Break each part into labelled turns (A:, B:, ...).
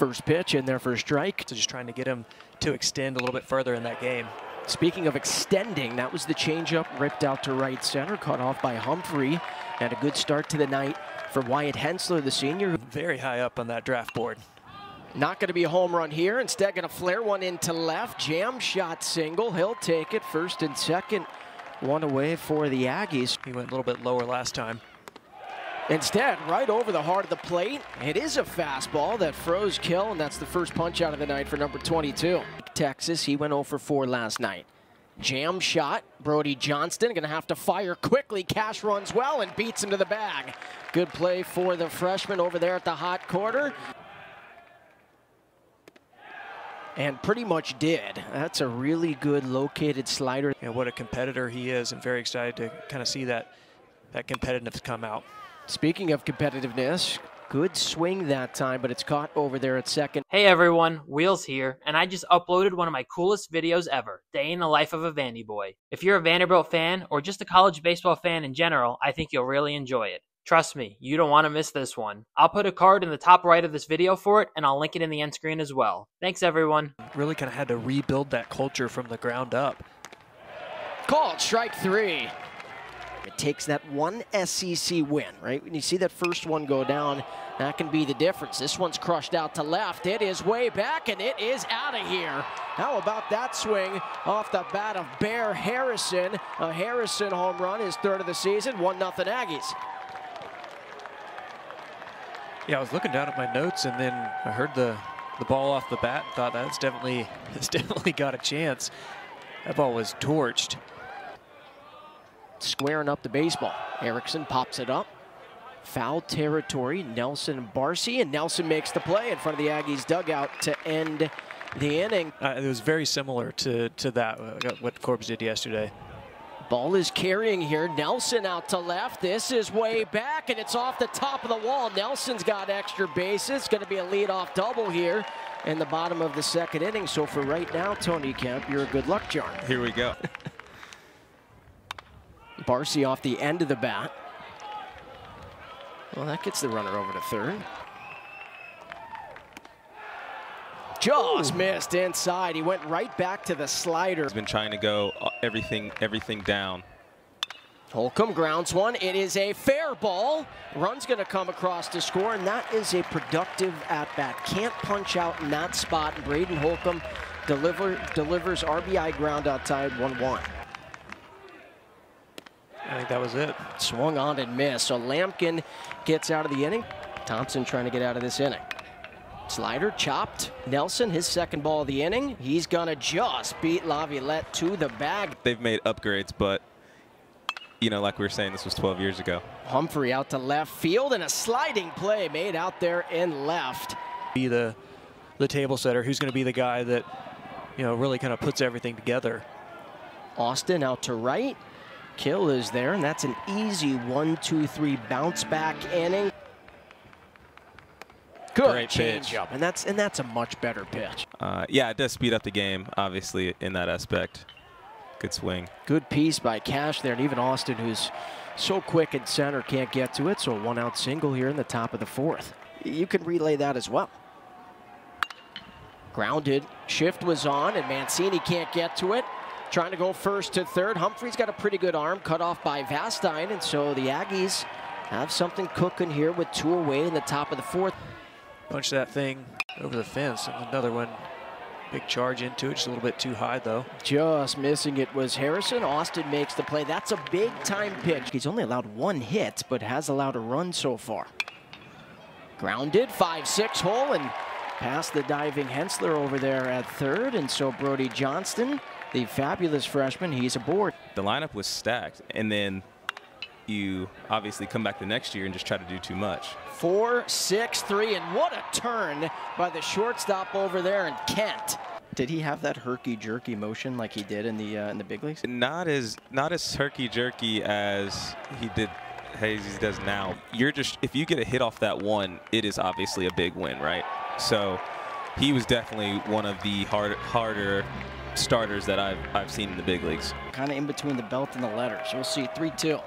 A: First pitch in there for a strike.
B: So just trying to get him to extend a little bit further in that game.
A: Speaking of extending, that was the changeup ripped out to right center, cut off by Humphrey. And a good start to the night for Wyatt Hensler, the senior.
B: Very high up on that draft board.
A: Not going to be a home run here. Instead, going to flare one into left. Jam shot single. He'll take it. First and second. One away for the Aggies.
B: He went a little bit lower last time.
A: Instead, right over the heart of the plate. It is a fastball that froze Kill, and that's the first punch out of the night for number 22. Texas, he went 0 for 4 last night. Jam shot. Brody Johnston going to have to fire quickly. Cash runs well and beats him to the bag. Good play for the freshman over there at the hot corner. And pretty much did. That's a really good located slider.
B: And what a competitor he is, and very excited to kind of see that competitiveness come out.
A: Speaking of competitiveness, good swing that time, but it's caught over there at second.
C: Hey everyone, Wheels here, and I just uploaded one of my coolest videos ever, Day in the Life of a Vandy Boy. If you're a Vanderbilt fan, or just a college baseball fan in general, I think you'll really enjoy it. Trust me, you don't want to miss this one. I'll put a card in the top right of this video for it, and I'll link it in the end screen as well. Thanks everyone.
B: Really kind of had to rebuild that culture from the ground up.
A: Called strike 3. It takes that one SEC win, right? When you see that first one go down, that can be the difference. This one's crushed out to left. It is way back, and it is out of here. How about that swing off the bat of Bear Harrison? A Harrison home run, his third of the season, 1-0 Aggies.
B: Yeah, I was looking down at my notes, and then I heard the ball off the bat and thought it's definitely got a chance. That ball was torched.
A: Squaring up the baseball. Erickson pops it up. Foul territory. Nelson and Barcy, and Nelson makes the play in front of the Aggies dugout to end the inning.
B: It was very similar to that, what Corbs did yesterday.
A: Ball is carrying here. Nelson out to left. This is way back, and it's off the top of the wall. Nelson's got extra bases. It's going to be a leadoff double here in the bottom of the second inning. So for right now, Tony Kemp, you're a good luck charm.
D: Here we go.
A: Barcy off the end of the bat. Well, that gets the runner over to third. Just missed inside. He went right back to the slider.
D: He's been trying to go everything down.
A: Holcomb grounds one. It is a fair ball. Run's going to come across to score, and that is a productive at-bat. Can't punch out in that spot. Braden Holcomb delivers RBI ground out tied 1-1.
B: I think that was it.
A: Swung on and missed. So Lampkin gets out of the inning. Thompson trying to get out of this inning. Slider chopped. Nelson, his second ball of the inning. He's gonna just beat Laviolette to the bag.
D: They've made upgrades, but you know, like we were saying, this was 12 years ago.
A: Humphrey out to left field, and a sliding play made out there in left.
B: Be the table setter. Who's going to be the guy that, you know, really kind of puts everything together?
A: Austin out to right. Kill is there, and that's an easy 1-2-3 bounce back inning. Good
D: Great pitch.
A: changeup, and that's a much better pitch.
D: Yeah, it does speed up the game, obviously, in that aspect. Good swing.
A: Good piece by Cash there, and even Austin, who's so quick in center, can't get to it. So a one-out single here in the top of the fourth. You can relay that as well. Grounded, shift was on, and Mancini can't get to it. Trying to go first to third. Humphrey's got a pretty good arm, cut off by Vastine, and so the Aggies have something cooking here with 2 away in the top of the fourth.
B: Punch that thing over the fence. Another one. Big charge into it, just a little bit too high though.
A: Just missing it was Harrison. Austin makes the play. That's a big time pitch. He's only allowed 1 hit, but has allowed a run so far. Grounded, 5-6 hole, and past the diving Hensler over there at third, and so Brody Johnston, the fabulous freshman, he's aboard.
D: The lineup was stacked, and then you obviously come back the next year and just try to do too much.
A: 4-6-3, and what a turn by the shortstop over there in Kent. Did he have that herky-jerky motion like he did in the big leagues?
D: Not as herky-jerky as he does now. If you get a hit off that one, it is obviously a big win, right? So he was definitely one of the harder starters that I've seen in the big leagues.
A: Kind of in between the belt and the letters. We'll see. 3-2.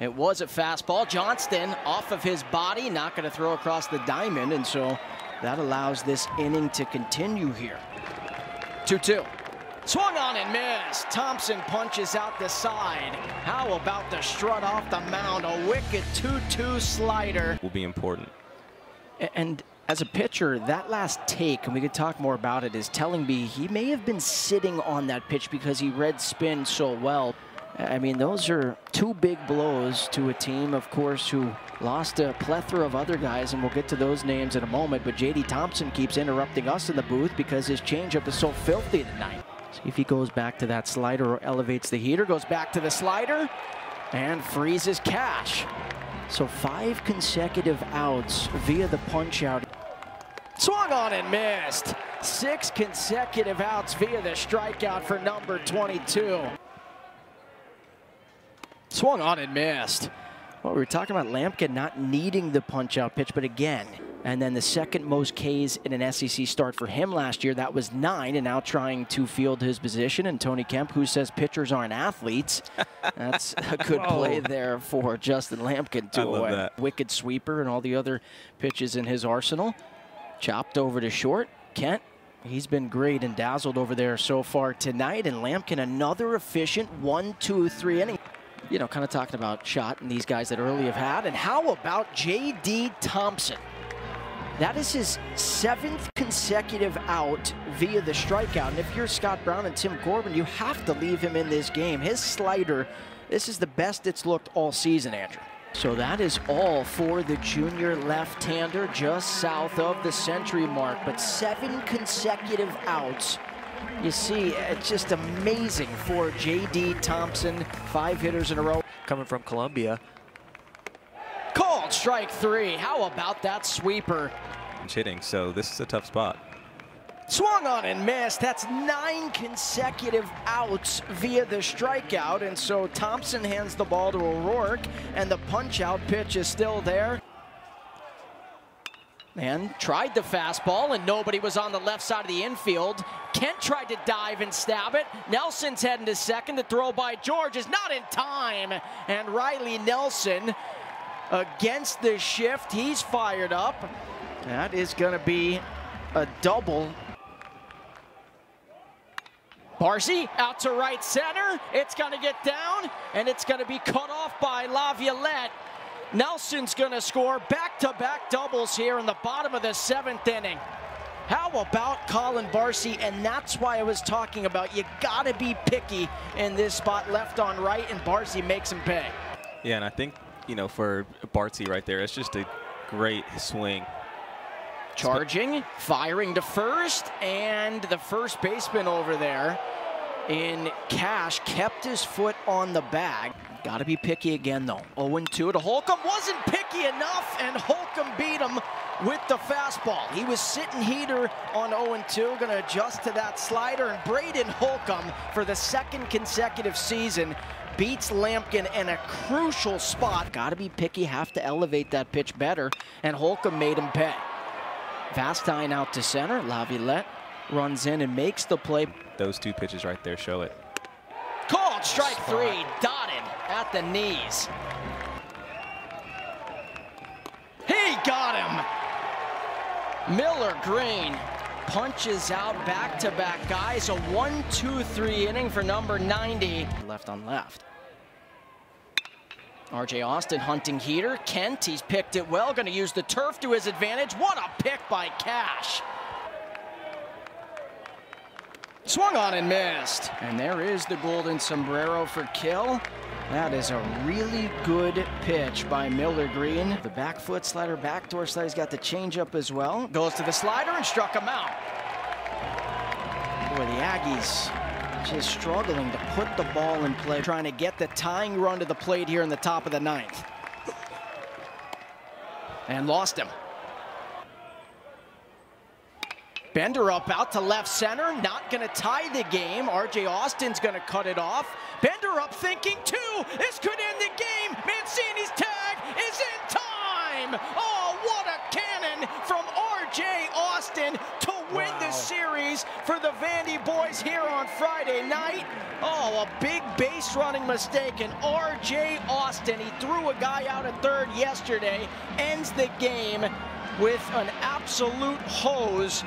A: It was a fastball. Johnston off of his body, not going to throw across the diamond, and so That allows this inning to continue here. 2-2. Swung on and missed. Thompson punches out the side. How about the strut off the mound? A wicked 2-2 slider.
D: Will be important.
A: And as a pitcher, that last take, and we could talk more about it, is telling me he may have been sitting on that pitch because he read spin so well. I mean, those are two big blows to a team, of course, who lost a plethora of other guys, and we'll get to those names in a moment. But J.D. Thompson keeps interrupting us in the booth because his changeup is so filthy tonight. See if he goes back to that slider or elevates the heater. Goes back to the slider and freezes Cash. So 5 consecutive outs via the punch out. Swung on and missed. 6 consecutive outs via the strikeout for number 22. Swung on and missed. Well, we were talking about Lampkin not needing the punch-out pitch, but again, and then the second most Ks in an SEC start for him last year, that was 9, and now trying to field his position. And Tony Kemp, who says pitchers aren't athletes, that's a good play there for Justin Lampkin to a wicked sweeper and all the other pitches in his arsenal. Chopped over to short. Kent, he's been great and dazzled over there so far tonight, and Lampkin another efficient 1-2-3 inning. You know, kind of talking about Shot and these guys that early have had. And how about J.D. Thompson? That is his 7th consecutive out via the strikeout. And if you're Scott Brown and Tim Corbin, you have to leave him in this game. His slider, this is the best it's looked all season, Andrew. So that is all for the junior left-hander just south of the century mark. But 7 consecutive outs. You see, it's just amazing for J.D. Thompson. 5 hitters in a row.
B: Coming from Columbia.
A: Called strike 3. How about that sweeper?
D: Hitting, so this is a tough spot.
A: Swung on and missed. That's 9 consecutive outs via the strikeout. And so Thompson hands the ball to O'Rourke, and the punch-out pitch is still there. And tried the fastball, and nobody was on the left side of the infield. Kent tried to dive and stab it. Nelson's heading to second. The throw by George is not in time. And Riley Nelson against the shift. He's fired up. That is going to be a double. Barcy out to right center. It's going to get down, and it's going to be cut off by Laviolette. Nelson's going to score back-to-back doubles here in the bottom of the 7th inning. How about Colin Barcy? And that's why I was talking about you got to be picky in this spot, left on right, and Barcy makes him pay.
D: Yeah, and I think, you know, for Barcy right there, it's just a great swing.
A: Charging, firing to first, and the first baseman over there in Cash kept his foot on the bag. Got to be picky again, though. 0-2 to Holcomb. Wasn't picky enough, and Holcomb beat him with the fastball. He was sitting heater on 0-2, going to adjust to that slider, and Braden Holcomb, for the 2nd consecutive season, beats Lampkin in a crucial spot. Got to be picky, have to elevate that pitch better, and Holcomb made him pay. Vastine out to center. Laviolette runs in and makes the play.
D: Those 2 pitches right there show it.
A: Called strike 3, dotted at the knees. He got him. Miller Green punches out back-to-back guys. A 1-2-3 inning for number 90. Left on left. R.J. Austin hunting heater. Kent, he's picked it well. Going to use the turf to his advantage. What a pick by Cash. Swung on and missed. And there is the golden sombrero for kill. That is a really good pitch by Miller Green. The back foot slider, backdoor slider. He's got the changeup as well. Goes to the slider and struck him out. Boy, the Aggies just struggling to put the ball in play, trying to get the tying run to the plate here in the top of the 9th. And lost him. Bender up out to left center, not going to tie the game. R.J. Austin's going to cut it off. Bender up thinking 2. This could end the game. Mancini's tag is in time. Oh, what a cannon from R.J. Austin to win the series for the Vandy boys here on Friday night. Oh, a big base running mistake, and R.J. Austin, he threw a guy out at third yesterday, ends the game. with an absolute hose.